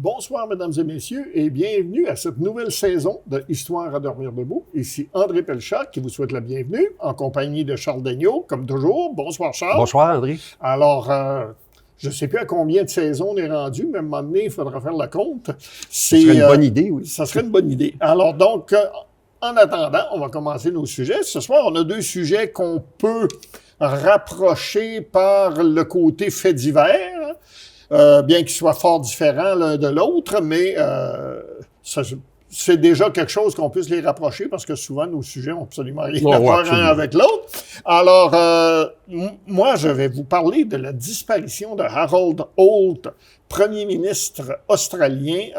Bonsoir, mesdames et messieurs, et bienvenue à cette nouvelle saison de Histoire à dormir debout. Ici André Pelchat qui vous souhaite la bienvenue, en compagnie de Charles Daigneault, comme toujours. Bonsoir, Charles. Bonsoir, André. Alors, je ne sais plus à combien de saisons on est rendu, mais à un moment donné, il faudra faire le compte. Ça serait une bonne idée, oui. Ça serait une bonne idée. Alors, donc, en attendant, on va commencer nos sujets. Ce soir, on a deux sujets qu'on peut rapprocher par le côté fait divers. Bien qu'ils soient fort différents l'un de l'autre, mais c'est déjà quelque chose qu'on puisse les rapprocher parce que souvent, nos sujets ont absolument rien à voir un avec l'autre. Alors, moi, je vais vous parler de la disparition de Harold Holt, premier ministre australien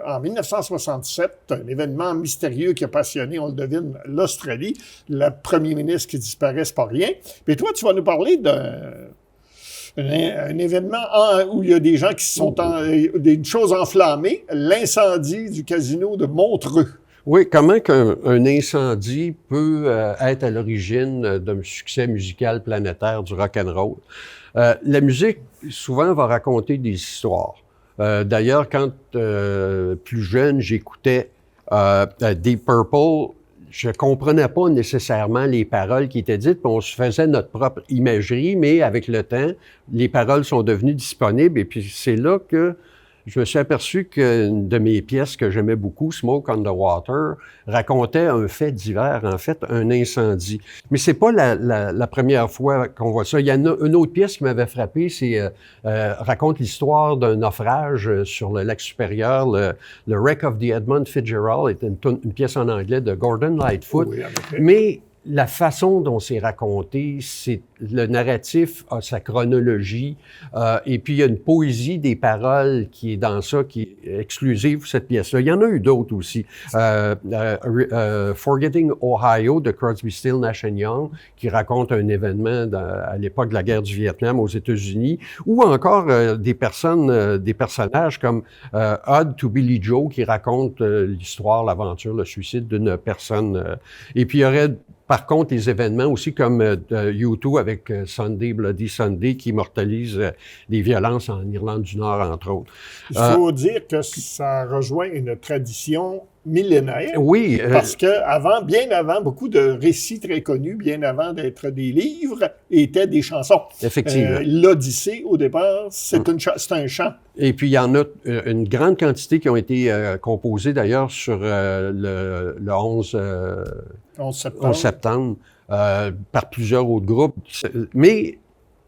en 1967, un événement mystérieux qui a passionné, on le devine, l'Australie. Le premier ministre qui disparaît, c'est pas rien. Puis toi, tu vas nous parler un événement où il y a des gens qui sont des choses enflammées, l'incendie du casino de Montreux. Oui, comment qu'un incendie peut être à l'origine d'un succès musical planétaire du rock'n'roll. La musique, souvent, va raconter des histoires. D'ailleurs, quand plus jeune, j'écoutais Deep Purple, je comprenais pas nécessairement les paroles qui étaient dites, puis on se faisait notre propre imagerie, mais avec le temps, les paroles sont devenues disponibles, et puis c'est là que je me suis aperçu qu'une de mes pièces que j'aimais beaucoup, Smoke on the Water, racontait un fait divers, en fait, un incendie. Mais c'est pas la première fois qu'on voit ça. Il y en a une autre pièce qui m'avait frappé, c'est raconte l'histoire d'un naufrage sur le lac supérieur. Le Wreck of the Edmund Fitzgerald est une pièce en anglais de Gordon Lightfoot. Oui, mais la façon dont c'est raconté, le narratif a sa chronologie, et puis il y a une poésie des paroles qui est dans ça, qui est exclusive, cette pièce-là. Il y en a eu d'autres aussi. Forgetting Ohio de Crosby, Stills, Nash & Young, qui raconte un événement à l'époque de la guerre du Vietnam aux États-Unis, ou encore des personnages comme Ode to Billy Joe, qui raconte l'histoire, l'aventure, le suicide d'une personne. Et puis il y aurait par contre, les événements aussi comme U2 avec Sunday, Bloody Sunday, qui immortalise les violences en Irlande du Nord, entre autres. Il faut dire que ça rejoint une tradition millénaire. Oui. Parce que bien avant, beaucoup de récits très connus, bien avant d'être des livres, étaient des chansons. Effectivement. L'Odyssée, au départ, c'est un chant. Et puis, il y en a une grande quantité qui ont été composées, d'ailleurs, sur le 11 septembre par plusieurs autres groupes. Mais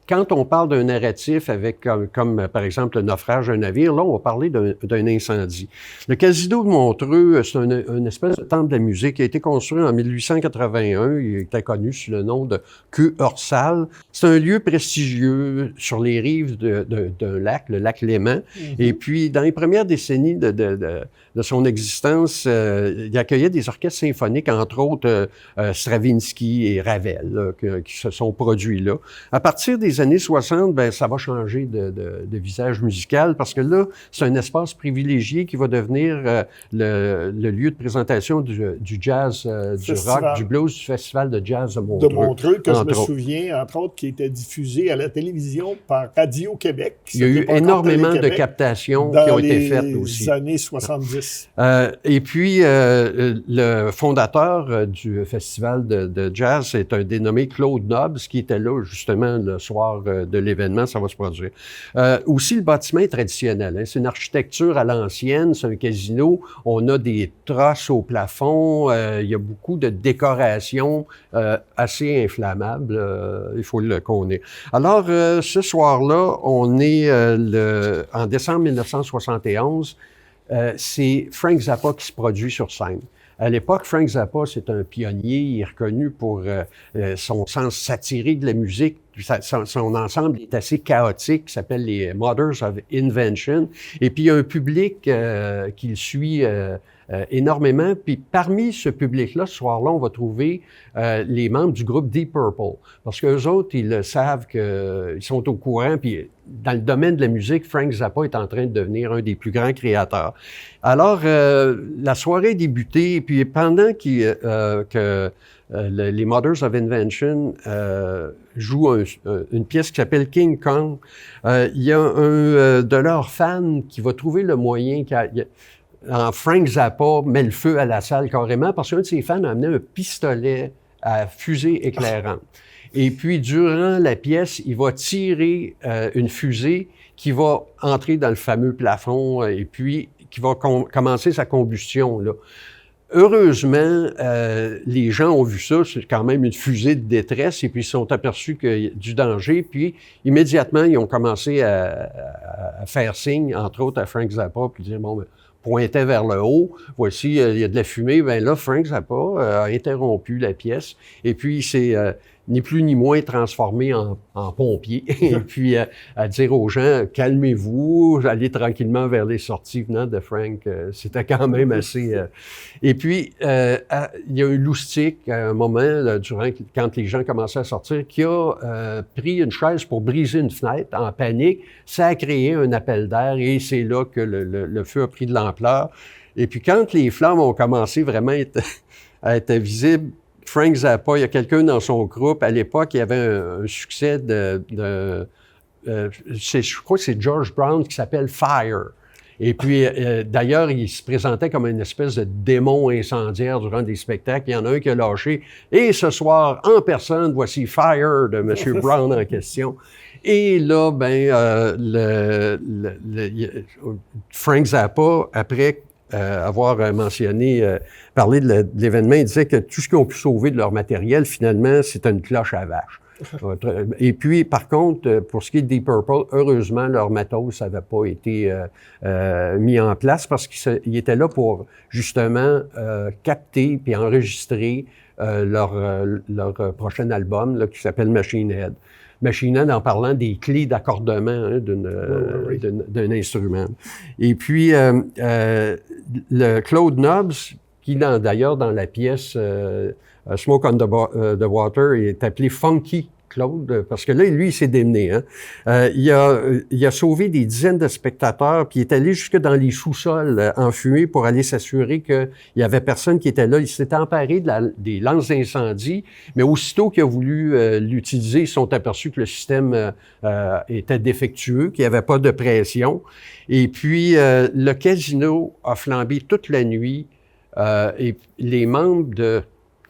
quand on parle d'un narratif avec, comme par exemple le naufrage d'un navire, là, on va parler d'un incendie. Le casino de Montreux, c'est une espèce de temple de la musique qui a été construit en 1881. Il était connu sous le nom de Queue Horsal. C'est un lieu prestigieux sur les rives d'un lac, le lac Léman. Mm-hmm. Et puis, dans les premières décennies de son existence, il accueillait des orchestres symphoniques, entre autres Stravinsky et Ravel, là, qui se sont produits là. À partir des années 60, ça va changer de visage musical parce que là, c'est un espace privilégié qui va devenir le lieu de présentation du jazz, du rock, du blues, du festival de jazz de Montreux. De Montreux, que je me souviens, entre autres, qui était diffusé à la télévision par Radio-Québec. Il y a eu énormément de captations qui ont été faites aussi. Dans les années 70. Et puis, le fondateur du festival de jazz, c'est un dénommé Claude Nobbs, qui était là justement le soir de l'événement, ça va se produire. Aussi, le bâtiment est traditionnel. C'est une architecture à l'ancienne, c'est un casino. On a des trosses au plafond. Il y a beaucoup de décorations assez inflammables. Il faut le connaître. Alors, ce soir-là, on est en décembre 1971. C'est Frank Zappa qui se produit sur scène. À l'époque, Frank Zappa, c'est un pionnier, il est reconnu pour son sens satirique de la musique. Son ensemble est assez chaotique, qui s'appelle les Mothers of Invention. Et puis, il y a un public qui le suit énormément. Puis parmi ce public-là, ce soir-là, on va trouver les membres du groupe Deep Purple. Parce qu'eux autres, ils le savent qu'ils sont au courant. Puis dans le domaine de la musique, Frank Zappa est en train de devenir un des plus grands créateurs. Alors, la soirée débutait, puis pendant que les Mothers of Invention jouent une pièce qui s'appelle King Kong, il y a un de leurs fans qui va trouver le moyen... Frank Zappa met le feu à la salle carrément parce qu'un de ses fans a amené un pistolet à fusée éclairante. Et puis, durant la pièce, il va tirer une fusée qui va entrer dans le fameux plafond et puis qui va commencer sa combustion, là. Heureusement, les gens ont vu ça, c'est quand même une fusée de détresse, et puis ils se sont aperçus qu'il y a du danger, puis immédiatement, ils ont commencé à faire signe, entre autres à Frank Zappa, puis dire, bon, pointait vers le haut, voici, il y a de la fumée, bien là, Frank Zappa a interrompu la pièce, et puis il s'est ni plus ni moins transformé en pompier, et puis à dire aux gens, calmez-vous, allez tranquillement vers les sorties venant de Frank. C'était quand même assez... Et puis, il y a un loustic à un moment, là, quand les gens commençaient à sortir, qui a pris une chaise pour briser une fenêtre en panique. Ça a créé un appel d'air, et c'est là que le feu a pris de l'ampleur. Et puis, quand les flammes ont commencé vraiment à être visibles, Frank Zappa, il y a quelqu'un dans son groupe, à l'époque, il y avait un succès je crois que c'est George Brown qui s'appelle Fire. Et puis, d'ailleurs, il se présentait comme une espèce de démon incendiaire durant des spectacles. Il y en a un qui a lâché. Et ce soir, en personne, voici Fire de M. Brown en question. Et là, Frank Zappa, après avoir parlé de l'événement, il disait que tout ce qu'ils ont pu sauver de leur matériel, finalement, c'est une cloche à vache. Et puis, par contre, pour ce qui est de Deep Purple, heureusement, leur matos n'avait pas été mis en place parce qu'ils étaient là pour, justement, capter puis enregistrer leur prochain album là, qui s'appelle Machine Head. Machine Head en parlant des clés d'accordement d'un instrument. Et puis, le Claude Nobbs, qui d'ailleurs dans la pièce Smoke on the Water est appelé Funky Claude, parce que là, lui, il s'est démené. Hein? Il a sauvé des dizaines de spectateurs, puis il est allé jusque dans les sous-sols enfumés pour aller s'assurer qu'il y avait personne qui était là. Il s'était emparé des lances d'incendie, mais aussitôt qu'il a voulu l'utiliser, ils se sont aperçus que le système était défectueux, qu'il n'y avait pas de pression. Et puis, le casino a flambé toute la nuit, et les membres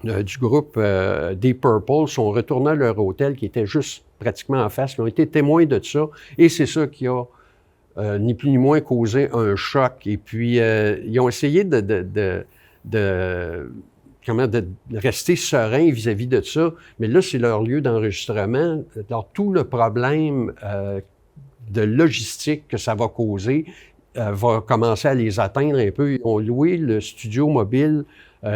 du groupe Deep Purple sont retournés à leur hôtel qui était juste pratiquement en face. Ils ont été témoins de ça et c'est ça qui a ni plus ni moins causé un choc. Et puis, ils ont essayé de rester sereins vis-à-vis de ça, mais là, c'est leur lieu d'enregistrement. Alors, tout le problème de logistique que ça va causer va commencer à les atteindre un peu. Ils ont loué le studio mobile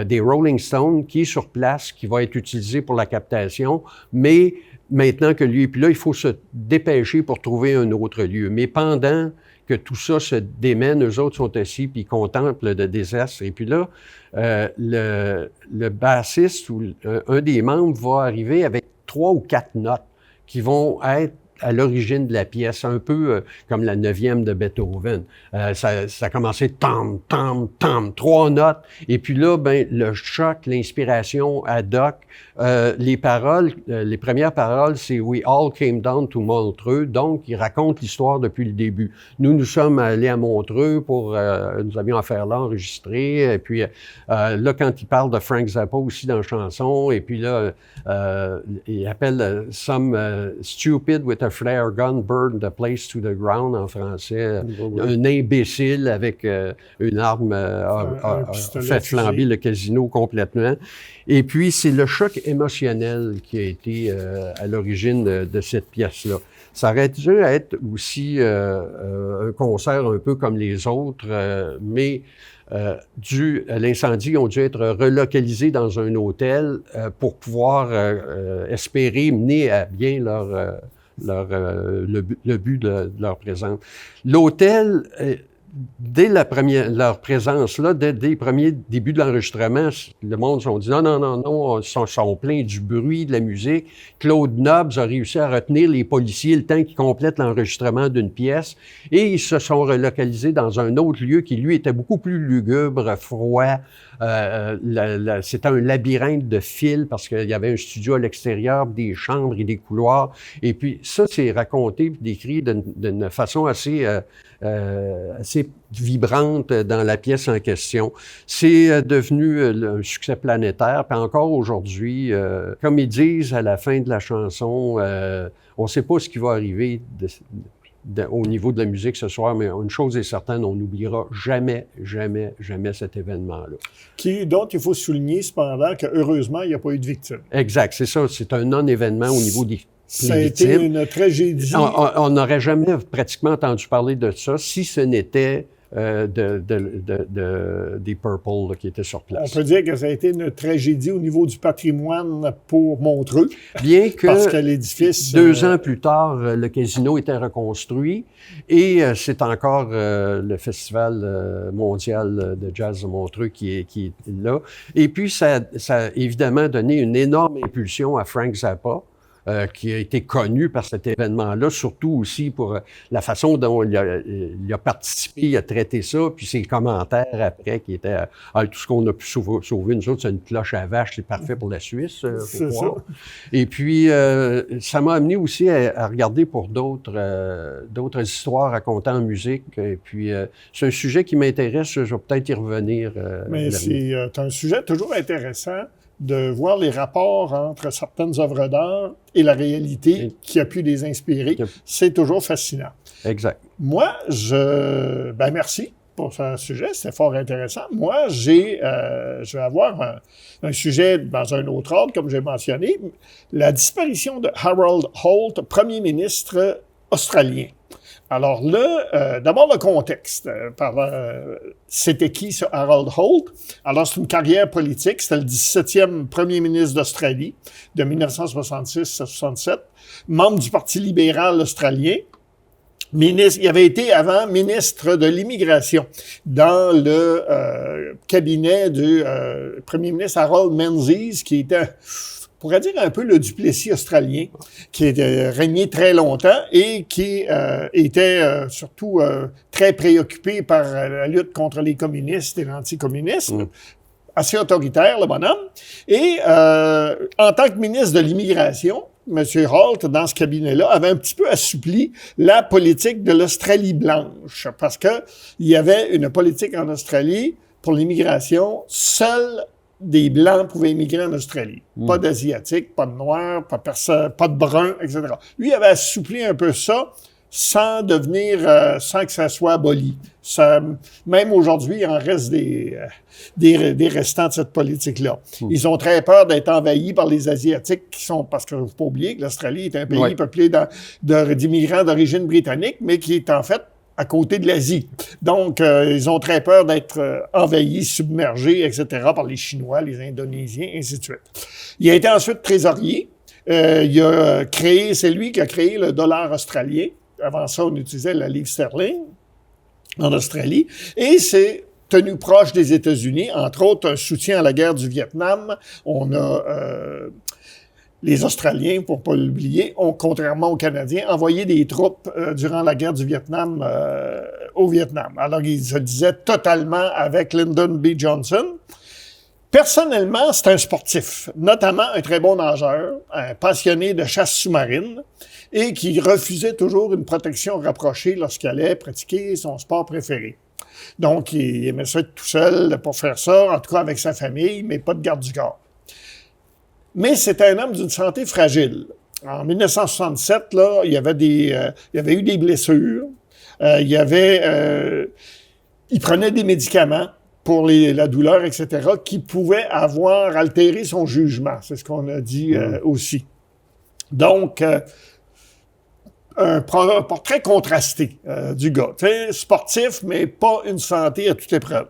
des Rolling Stones qui est sur place, qui va être utilisé pour la captation, mais maintenant que lui est plus là, il faut se dépêcher pour trouver un autre lieu. Mais pendant que tout ça se démène, eux autres sont assis puis ils contemplent le désastre. Et puis là, le bassiste ou un des membres va arriver avec 3 ou 4 notes qui vont être à l'origine de la pièce, un peu comme la 9e de Beethoven. Ça a commencé tam, tam, tam, 3 notes. Et puis là, le choc, l'inspiration ad hoc, les paroles, les premières paroles, c'est « We all came down to Montreux ». Donc, il raconte l'histoire depuis le début. Nous sommes allés à Montreux pour, nous avions affaire là, enregistrer. Et puis là, quand il parle de Frank Zappa aussi dans la chanson, et puis là, il appelle « Some stupid with a flare gun burned the place to the ground » en français. Un imbécile avec une arme a fait flamber le casino complètement. Et puis, c'est le choc émotionnel qui a été à l'origine de cette pièce-là. Ça aurait dû être aussi un concert un peu comme les autres, mais dû à l'incendie, ils ont dû être relocalisés dans un hôtel pour pouvoir espérer mener à bien le but de leur présence. L'hôtel, dès leur présence là, dès les premiers débuts de l'enregistrement, le monde s'est dit non, ils sont pleins du bruit, de la musique. Claude Nobs a réussi à retenir les policiers le temps qu'ils complètent l'enregistrement d'une pièce et ils se sont relocalisés dans un autre lieu qui, lui, était beaucoup plus lugubre, froid. C'était un labyrinthe de fils parce qu'il y avait un studio à l'extérieur, des chambres et des couloirs. Et puis ça, c'est raconté et décrit d'une façon assez vibrante dans la pièce en question. C'est devenu un succès planétaire. Puis encore aujourd'hui, comme ils disent à la fin de la chanson, on ne sait pas ce qui va arriver au niveau de la musique ce soir, mais une chose est certaine, on n'oubliera jamais, jamais, jamais cet événement-là. Dont il faut souligner cependant que heureusement, il n'y a pas eu de victimes. Exact, c'est ça. C'est un non-événement au niveau des Ça a été une tragédie. On n'aurait jamais pratiquement entendu parler de ça si ce n'était des Purple là, qui étaient sur place. On peut dire que ça a été une tragédie au niveau du patrimoine pour Montreux. Bien que, parce que l'édifice... 2 ans plus tard, le casino était reconstruit et c'est encore le Festival mondial de jazz de Montreux qui est là. Et puis, ça a évidemment donné une énorme impulsion à Frank Zappa, qui a été connu par cet événement-là, surtout aussi pour la façon dont il a participé, il a traité ça, puis ses commentaires après qui étaient tout ce qu'on a pu sauver, nous autres, c'est une cloche à vache, c'est parfait pour la Suisse, faut croire. Ça. Et puis, ça m'a amené aussi à regarder pour d'autres histoires racontées en musique. Et puis, c'est un sujet qui m'intéresse, je vais peut-être y revenir. Mais c'est un sujet toujours intéressant de voir les rapports entre certaines œuvres d'art et la réalité qui a pu les inspirer. C'est toujours fascinant. Exact. Moi, merci pour ce sujet, c'était fort intéressant. Moi, je vais avoir un sujet dans un autre ordre, comme j'ai mentionné, la disparition de Harold Holt, premier ministre australien. Alors là, d'abord le contexte. C'était qui ce Harold Holt? Alors c'est une carrière politique. C'était le 17e premier ministre d'Australie de 1966 à 67, membre du Parti libéral australien. Il avait été avant ministre de l'Immigration dans le cabinet du premier ministre Harold Menzies, qui était... on pourrait dire un peu le Duplessis australien, qui a régné très longtemps et qui était surtout très préoccupé par la lutte contre les communistes et l'anticommunisme. Assez autoritaire, le bonhomme. Et en tant que ministre de l'Immigration, M. Holt, dans ce cabinet-là, avait un petit peu assoupli la politique de l'Australie blanche, parce qu'il y avait une politique en Australie pour l'immigration, seuls des Blancs pouvaient immigrer en Australie. Pas d'Asiatiques, pas de Noirs, pas de Bruns, etc. Lui avait assoupli un peu ça sans que ça soit aboli. Même aujourd'hui, il en reste des restants de cette politique-là. Ils ont très peur d'être envahis par les Asiatiques parce qu'il ne faut pas oublier que l'Australie est un pays peuplé d'immigrants d'origine britannique, mais qui est en fait à côté de l'Asie. Donc, ils ont très peur d'être envahis, submergés, etc., par les Chinois, les Indonésiens, ainsi de suite. Il a été ensuite trésorier. C'est lui qui a créé le dollar australien. Avant ça, on utilisait la livre sterling en Australie. Et c'est tenu proche des États-Unis, entre autres un soutien à la guerre du Vietnam. On a... les Australiens, pour ne pas l'oublier, ont, contrairement aux Canadiens, envoyé des troupes durant la guerre du Vietnam au Vietnam. Alors, ils se disaient totalement avec Lyndon B. Johnson. Personnellement, c'est un sportif, notamment un très bon nageur, un passionné de chasse sous-marine et qui refusait toujours une protection rapprochée lorsqu'il allait pratiquer son sport préféré. Donc, il aimait ça être tout seul pour faire ça, en tout cas avec sa famille, mais pas de garde du corps. Mais c'était un homme d'une santé fragile. En 1967, là, il y avait eu des blessures. Il prenait des médicaments pour la douleur, etc., qui pouvaient avoir altéré son jugement. C'est ce qu'on a dit aussi. Donc, un portrait contrasté du gars. Sportif, mais pas une santé à toute épreuve.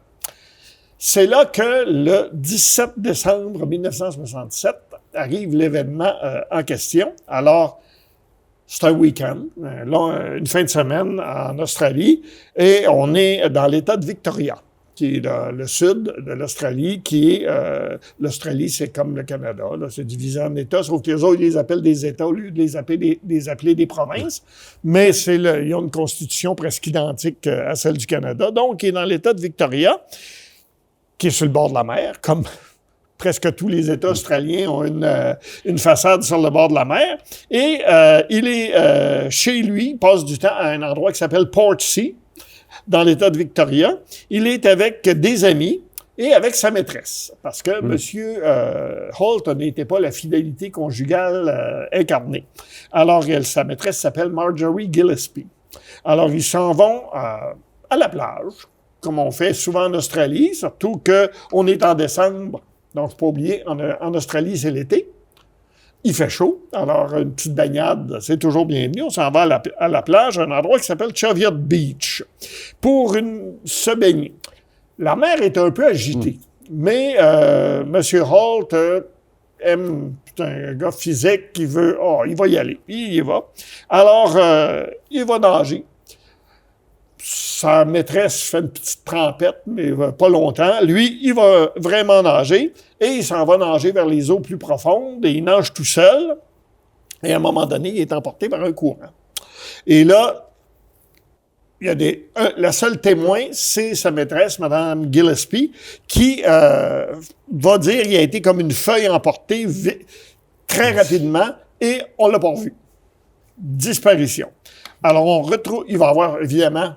C'est là que le 17 décembre 1967 arrive l'événement en question. Alors, C'est un week-end, une fin de semaine en Australie, et on est dans l'État de Victoria, qui est dans le sud de l'Australie, qui est... l'Australie, c'est comme le Canada, là, c'est divisé en États, sauf que les autres, ils les appellent des États au lieu de les appeler des provinces. Mais ils ont une constitution presque identique à celle du Canada. Donc, il est dans l'État de Victoria, qui est sur le bord de la mer, comme presque tous les États australiens ont une façade sur le bord de la mer. Et il est chez lui, il passe du temps à un endroit qui s'appelle Portsea, dans l'État de Victoria. Il est avec des amis et avec sa maîtresse, parce que M. Holt n'était pas la fidélité conjugale incarnée. Alors, sa maîtresse s'appelle Marjorie Gillespie. Alors, ils s'en vont à la plage, comme on fait souvent en Australie, surtout qu'on est en décembre. Donc, faut pas oublier, en Australie, c'est l'été. Il fait chaud, alors une petite baignade, c'est toujours bienvenu. On s'en va à la plage, à un endroit qui s'appelle Cheviot Beach, pour se baigner. La mer est un peu agitée, mais M. Holt aime, c'est un gars physique qui veut, il va y aller, puis il y va. Alors, il va nager. Sa maîtresse fait une petite trempette, mais pas longtemps. Lui, il va vraiment nager et il s'en va nager vers les eaux plus profondes et il nage tout seul. Et à un moment donné, il est emporté par un courant. Et là, la seule témoin, c'est sa maîtresse, Mme Gillespie, qui va dire qu'il a été comme une feuille emportée très rapidement et on l'a pas revu. Disparition. Alors, on retrouve, il va y avoir évidemment...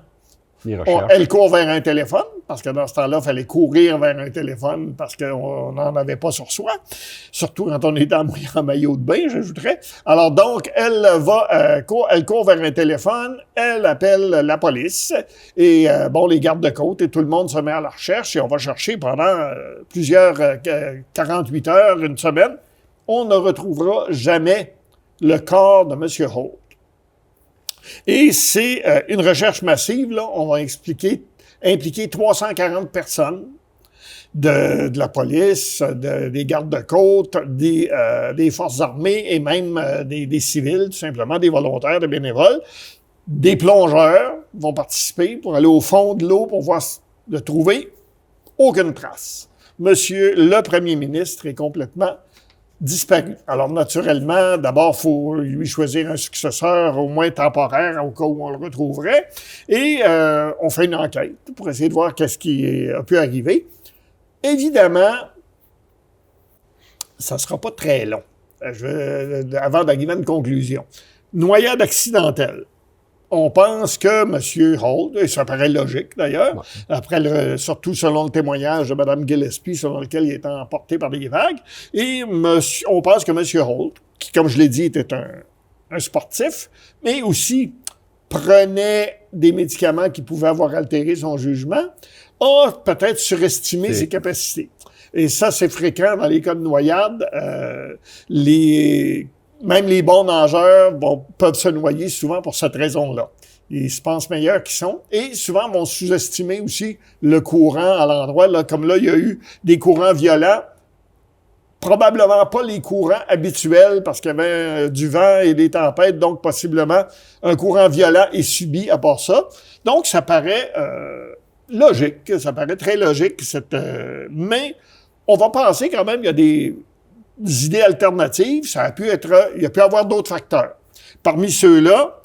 Elle court vers un téléphone, parce que dans ce temps-là, il fallait courir vers un téléphone parce qu'on n'en avait pas sur soi, surtout quand on était en maillot de bain, j'ajouterais. Alors donc, elle court vers un téléphone, elle appelle la police, et les gardes-côtes et tout le monde se met à la recherche, et on va chercher pendant plusieurs 48 heures, une semaine. On ne retrouvera jamais le corps de M. Holt. Et c'est une recherche massive, là. On va impliquer 340 personnes de la police, des gardes-côtes, des forces armées et même des civils, tout simplement, des volontaires, des bénévoles. Des plongeurs vont participer pour aller au fond de l'eau pour de trouver aucune trace. Monsieur le premier ministre est complètement disparu. Alors, naturellement, d'abord, il faut lui choisir un successeur, au moins temporaire, au cas où on le retrouverait. Et on fait une enquête pour essayer de voir qu'est-ce qui a pu arriver. Évidemment, ça ne sera pas très long avant d'arriver à une conclusion. Noyade accidentelle. On pense que M. Holt, et ça paraît logique d'ailleurs, après surtout selon le témoignage de Mme Gillespie, selon lequel il était emporté par des vagues, et on pense que M. Holt, qui, comme je l'ai dit, était un sportif, mais aussi prenait des médicaments qui pouvaient avoir altéré son jugement, a peut-être surestimé ses capacités. Et ça, c'est fréquent dans les cas de noyade. Même les bons nageurs peuvent se noyer souvent pour cette raison-là. Ils se pensent meilleurs qu'ils sont et souvent vont sous-estimer aussi le courant à l'endroit. Là, comme là, il y a eu des courants violents, probablement pas les courants habituels parce qu'il y avait du vent et des tempêtes, donc possiblement un courant violent est subi à part ça. Donc, ça paraît logique, ça paraît très logique. Mais on va penser quand même qu'il y a des idées alternatives, il y a pu avoir d'autres facteurs. Parmi ceux-là,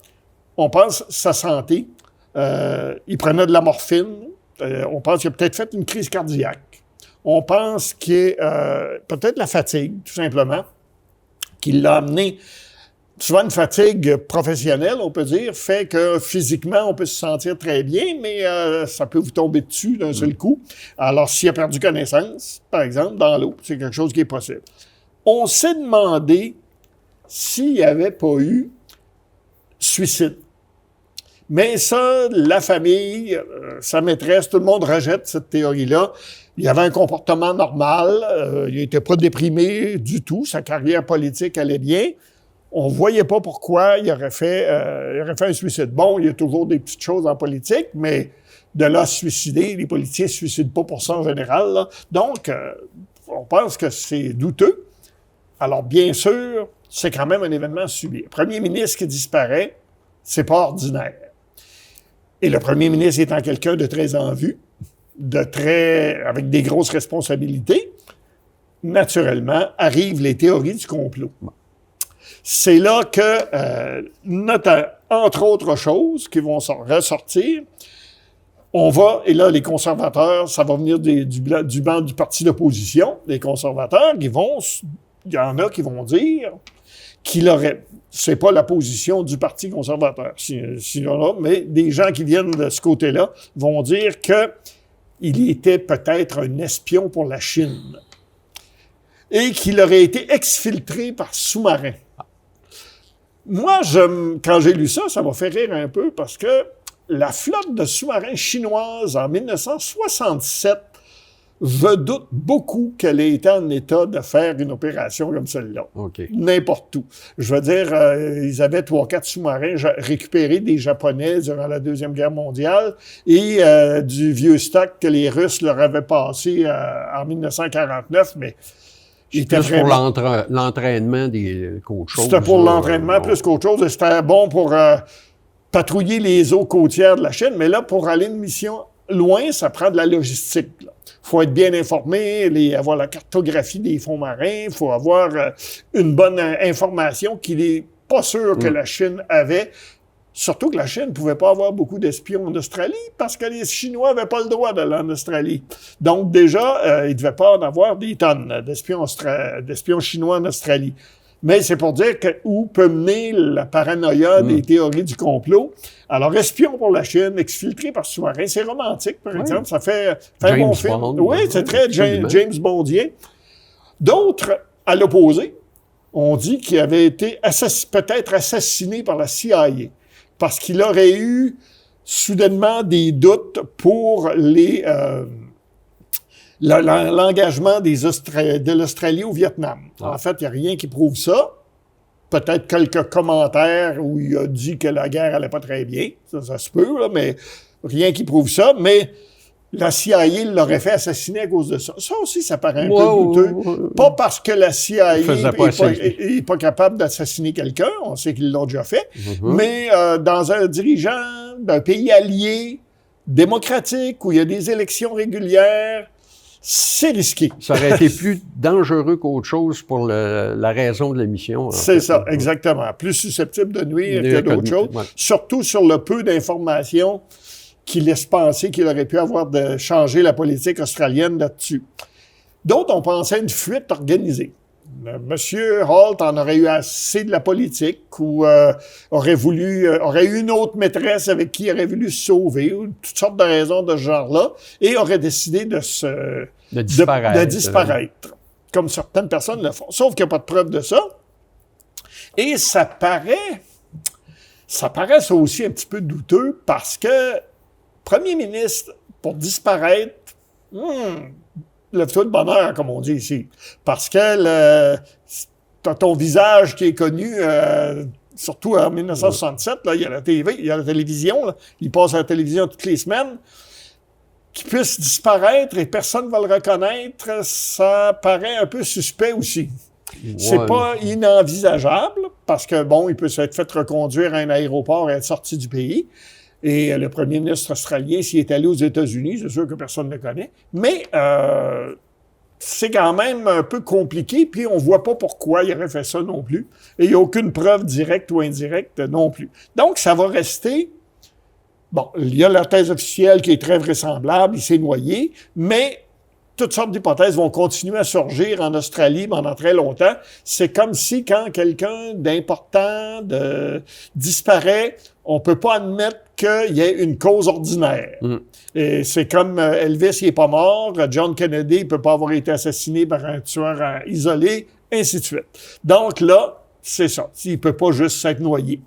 on pense sa santé. Il prenait de la morphine. On pense qu'il a peut-être fait une crise cardiaque. On pense qu'il y a peut-être la fatigue, tout simplement, qui l'a amené. Souvent, une fatigue professionnelle, on peut dire, fait que physiquement, on peut se sentir très bien, mais ça peut vous tomber dessus d'un seul coup. Alors, s'il a perdu connaissance, par exemple, dans l'eau, c'est quelque chose qui est possible. On s'est demandé s'il n'y avait pas eu suicide. Mais ça, la famille, sa maîtresse, tout le monde rejette cette théorie-là. Il avait un comportement normal, il n'était pas déprimé du tout, sa carrière politique allait bien. On ne voyait pas pourquoi il aurait fait un suicide. Bon, il y a toujours des petites choses en politique, mais de là à se suicider, les politiciens ne se suicident pas pour ça en général, là. Donc, on pense que c'est douteux. Alors, bien sûr, c'est quand même un événement à subir. Le premier ministre qui disparaît, c'est pas ordinaire. Et le premier ministre étant quelqu'un de très en vue, avec des grosses responsabilités, naturellement, arrivent les théories du complot. C'est là que, entre autres choses qui vont ressortir, et là, les conservateurs, ça va venir du banc du parti d'opposition, les conservateurs, il y en a qui vont dire c'est pas la position du Parti conservateur, mais des gens qui viennent de ce côté-là vont dire qu'il était peut-être un espion pour la Chine et qu'il aurait été exfiltré par sous-marin. Moi, quand j'ai lu ça, ça m'a fait rire un peu parce que la flotte de sous-marins chinoise en 1967 redoute beaucoup qu'elle ait été en état de faire une opération comme celle-là. Okay. N'importe où. Je veux dire, ils avaient 3-4 sous-marins récupérés des Japonais durant la Deuxième Guerre mondiale et du vieux stock que les Russes leur avaient passé en 1949, mais c'était plus pour l'entraînement qu'autre chose. C'était pour l'entraînement plus qu'autre chose. C'était bon pour patrouiller les eaux côtières de la Chine, mais là, pour aller une mission loin, ça prend de la logistique. Il faut être bien informé, avoir la cartographie des fonds marins, il faut avoir une bonne information qu'il n'est pas sûr que la Chine avait. Surtout que la Chine ne pouvait pas avoir beaucoup d'espions en Australie parce que les Chinois n'avaient pas le droit d'aller en Australie. Donc déjà, ils ne devaient pas en avoir des tonnes d'espions chinois en Australie. Mais c'est pour dire où peut mener la paranoïa des théories du complot. Alors, espion pour la Chine, exfiltré par sous-marin, c'est romantique, par exemple. Ça fait un bon film. Oui, c'est très James Bondien. D'autres, à l'opposé, ont dit qu'il avait été peut-être assassiné par la CIA parce qu'il aurait eu soudainement des doutes pour l'engagement de l'Australie au Vietnam. En fait, il n'y a rien qui prouve ça. Peut-être quelques commentaires où il a dit que la guerre allait pas très bien. Ça se peut, là, mais rien qui prouve ça. Mais la CIA l'aurait fait assassiner à cause de ça. Ça aussi, ça paraît un peu douteux. Pas parce que la CIA n'est pas capable d'assassiner quelqu'un, on sait qu'ils l'ont déjà fait, mais dans un dirigeant d'un pays allié, démocratique, où il y a des élections régulières, c'est risqué. Ça aurait été plus dangereux qu'autre chose pour la raison de la mission. C'est ça, exactement. Plus susceptible de nuire que d'autres choses. Ouais. Surtout sur le peu d'informations qui laissent penser qu'il aurait pu avoir de changer la politique australienne là-dessus. D'autres ont pensé à une fuite organisée. Monsieur Holt en aurait eu assez de la politique ou aurait eu une autre maîtresse avec qui il aurait voulu se sauver, ou toutes sortes de raisons de ce genre-là, et aurait décidé de disparaître, comme certaines personnes le font. Sauf qu'il n'y a pas de preuve de ça. Et ça paraît ça aussi un petit peu douteux parce que premier ministre, pour disparaître, lève-toi de bonheur, comme on dit ici. Parce que t'as ton visage qui est connu, surtout en 1967, là, il y a la TV, il y a la télévision, là, il passe à la télévision toutes les semaines. Qu'il puisse disparaître et personne ne va le reconnaître, ça paraît un peu suspect aussi. Ouais. C'est pas inenvisageable, parce que, bon, il peut s'être fait reconduire à un aéroport et être sorti du pays. Et le premier ministre australien, s'il est allé aux États-Unis, c'est sûr que personne ne le connaît. Mais c'est quand même un peu compliqué, puis on voit pas pourquoi il aurait fait ça non plus. Et il n'y a aucune preuve directe ou indirecte non plus. Donc, ça va rester... Bon, il y a la thèse officielle qui est très vraisemblable, il s'est noyé, mais toutes sortes d'hypothèses vont continuer à surgir en Australie pendant très longtemps. C'est comme si quand quelqu'un d'important disparaît, on peut pas admettre qu'il y ait une cause ordinaire. Et c'est comme Elvis, il est pas mort, John Kennedy, il peut pas avoir été assassiné par un tueur isolé, ainsi de suite. Donc là, c'est ça. Il ne peut pas juste s'être noyé.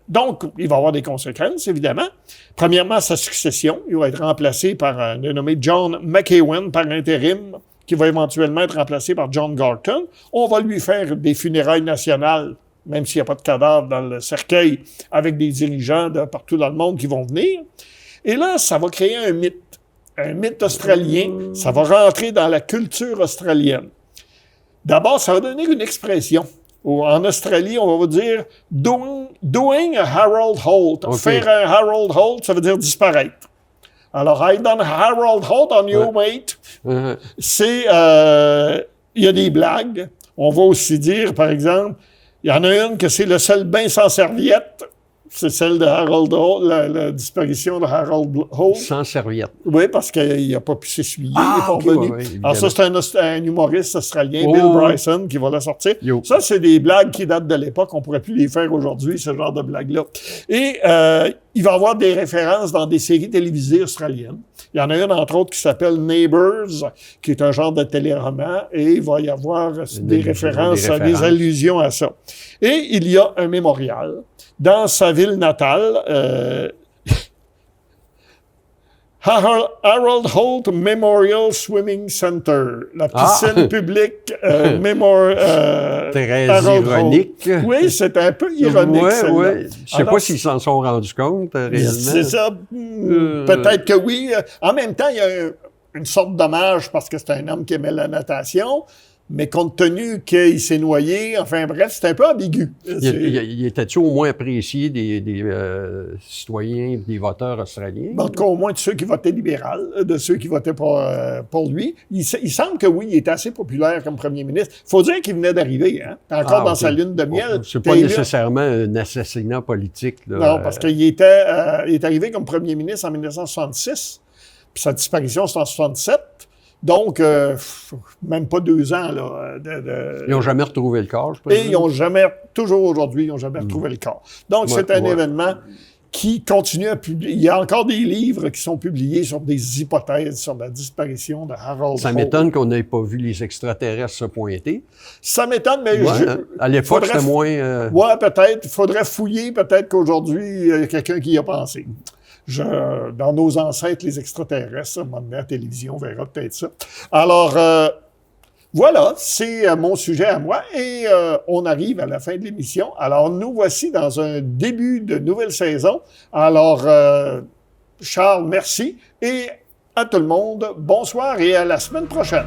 Donc, il va avoir des conséquences, évidemment. Premièrement, sa succession. Il va être remplacé par un dénommé John McEwen par intérim, qui va éventuellement être remplacé par John Gorton. On va lui faire des funérailles nationales, même s'il n'y a pas de cadavre dans le cercueil, avec des dirigeants de partout dans le monde qui vont venir. Et là, ça va créer un mythe australien. Ça va rentrer dans la culture australienne. D'abord, ça va donner une expression. Ou en Australie, on va vous dire doing a Harold Holt. Okay. Faire un Harold Holt, ça veut dire disparaître. Alors, I done Harold Holt on you, mate. C'est, il y a des blagues. On va aussi dire, par exemple, il y en a une que c'est le seul bain sans serviette. C'est celle de Harold Holt, la disparition de Harold Holt. Sans serviette. Oui, parce qu'il n'a pas pu s'essuyer. Ah, il est pas okay, revenu. ouais, Alors ça, c'est un humoriste australien, Bill Bryson, qui va la sortir. Yo. Ça, c'est des blagues qui datent de l'époque. On ne pourrait plus les faire aujourd'hui, ce genre de blagues-là. Et il va y avoir des références dans des séries télévisées australiennes. Il y en a une, entre autres, qui s'appelle Neighbours, qui est un genre de téléroman, et il va y avoir des références, des allusions à ça. Et il y a un mémorial dans sa ville natale, Harold Holt Memorial Swimming Center, la piscine publique Très Harold ironique. Holt. Oui, c'est un peu ironique, celle-là. Ouais. Je sais pas s'ils s'en sont rendus compte, réellement. C'est ça. Peut-être que oui. En même temps, il y a une sorte d'hommage parce que c'est un homme qui aimait la natation. Mais compte tenu qu'il s'est noyé, enfin bref, c'est un peu ambigu. Il était-tu au moins apprécié des citoyens, des voteurs australiens? En tout cas, au moins de ceux qui votaient libéral, de ceux qui votaient pour lui. Il semble que oui, il était assez populaire comme premier ministre. Il faut dire qu'il venait d'arriver, hein? Encore dans sa lune de miel. C'est pas nécessairement un assassinat politique. Là. Non, parce qu'il il est arrivé comme premier ministre en 1966, puis sa disparition, c'est en 1967. Donc, même pas 2 ans. Là, Ils n'ont jamais retrouvé le corps, je pense. Et ils n'ont jamais, toujours aujourd'hui, ils n'ont jamais retrouvé le corps. Donc, c'est un événement qui continue à publier. Il y a encore des livres qui sont publiés sur des hypothèses sur la disparition de Harold Holt. Ça m'étonne qu'on n'ait pas vu les extraterrestres se pointer. Ça m'étonne, mais... À l'époque, c'était moins... Oui, peut-être. Il faudrait fouiller. Peut-être qu'aujourd'hui, il y a quelqu'un qui y a pensé. Dans nos ancêtres, les extraterrestres, à un moment donné, à la télévision, on verra peut-être ça. Alors, voilà, c'est mon sujet à moi et on arrive à la fin de l'émission. Alors, nous voici dans un début de nouvelle saison. Alors, Charles, merci et à tout le monde, bonsoir et à la semaine prochaine.